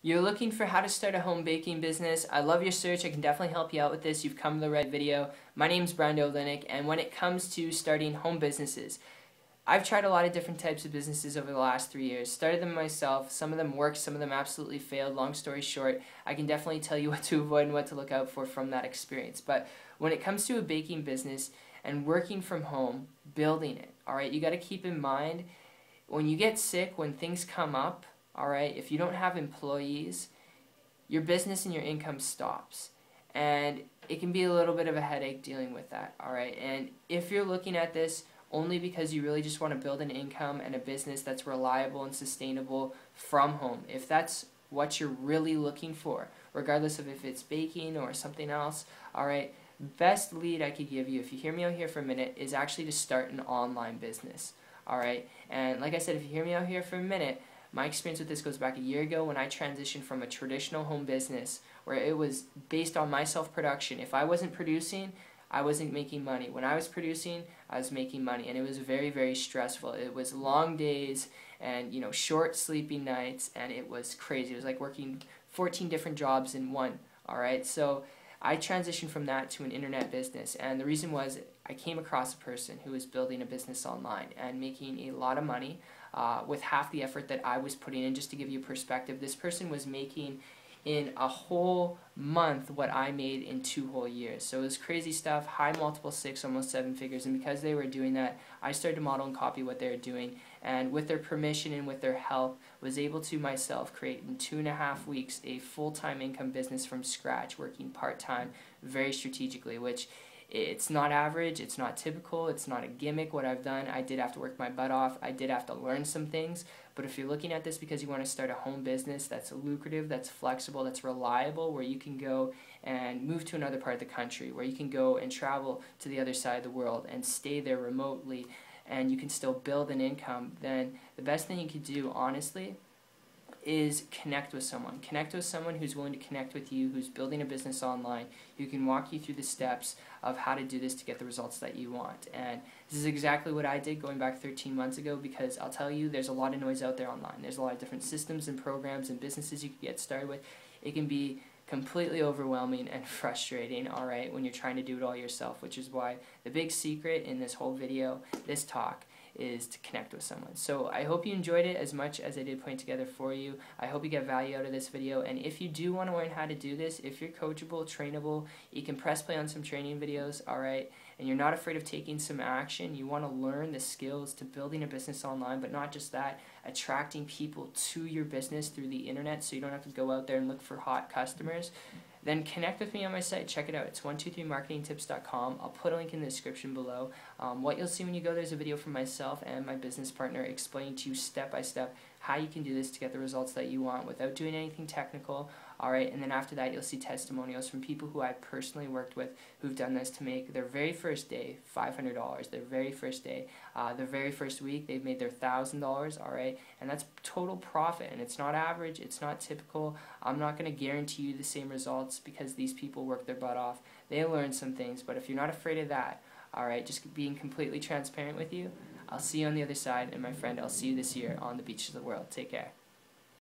You're looking for how to start a home baking business. I love your search. I can definitely help you out with this. You've come to the right video. My name's Brando Linick, and when it comes to starting home businesses, I've tried a lot of different types of businesses over the last 3 years. Started them myself. Some of them worked, some of them absolutely failed. Long story short, I can definitely tell you what to avoid and what to look out for from that experience. But when it comes to a baking business and working from home, building it, all right, you got to keep in mind when you get sick, when things come up, all right, if you don't have employees, your business and your income stops. And it can be a little bit of a headache dealing with that, all right? And if you're looking at this only because you really just want to build an income and a business that's reliable and sustainable from home, if that's what you're really looking for, regardless of if it's baking or something else, all right, best lead I could give you, if you hear me out here for a minute, is actually to start an online business, all right? And like I said, if you hear me out here for a minute, my experience with this goes back a year ago when I transitioned from a traditional home business where it was based on my self-production. If I wasn't producing, I wasn't making money. When I was producing, I was making money, and it was very, very stressful. It was long days and, short sleeping nights, and it was crazy. It was like working 14 different jobs in one, all right? So I transitioned from that to an internet business, and the reason was I came across a person who was building a business online and making a lot of money with half the effort that I was putting in. Just to give you perspective, this person was making in a whole month what I made in 2 whole years. So it was crazy stuff, high multiple 6, almost 7 figures, and because they were doing that, I started to model and copy what they were doing, and with their permission and with their help, was able to myself create in 2.5 weeks a full-time income business from scratch, working part-time, very strategically, which it's not average, it's not typical, it's not a gimmick what I've done. I did have to work my butt off, I did have to learn some things, but if you're looking at this because you want to start a home business that's lucrative, that's flexible, that's reliable, where you can go and move to another part of the country, where you can go and travel to the other side of the world and stay there remotely, and you can still build an income, then the best thing you could do, honestly, is connect with someone. Connect with someone who's willing to connect with you, who's building a business online, who can walk you through the steps of how to do this to get the results that you want. And this is exactly what I did going back 13 months ago, because I'll tell you, there's a lot of noise out there online. There's a lot of different systems and programs and businesses you can get started with. It can be completely overwhelming and frustrating, all right, when you're trying to do it all yourself, which is why the big secret in this whole video, this talk, is to connect with someone. So I hope you enjoyed it as much as I did putting together for you. I hope you get value out of this video, and if you do want to learn how to do this, if you're coachable, trainable, you can press play on some training videos, alright, and you're not afraid of taking some action, you want to learn the skills to building a business online, but not just that, attracting people to your business through the internet so you don't have to go out there and look for hot customers, then connect with me on my site. Check it out. It's 123marketingtips.com. I'll put a link in the description below. What you'll see when you go, there's a video from myself and my business partner explaining to you step by step how you can do this to get the results that you want without doing anything technical. Alright, and then after that you'll see testimonials from people who I've personally worked with who've done this to make their very first day $500, their very first day, their very first week they've made their $1,000, alright, and that's total profit, and it's not average, it's not typical. I'm not going to guarantee you the same results because these people work their butt off. They learn some things, but if you're not afraid of that, alright, just being completely transparent with you, I'll see you on the other side, and my friend, I'll see you this year on the beaches of the world. Take care.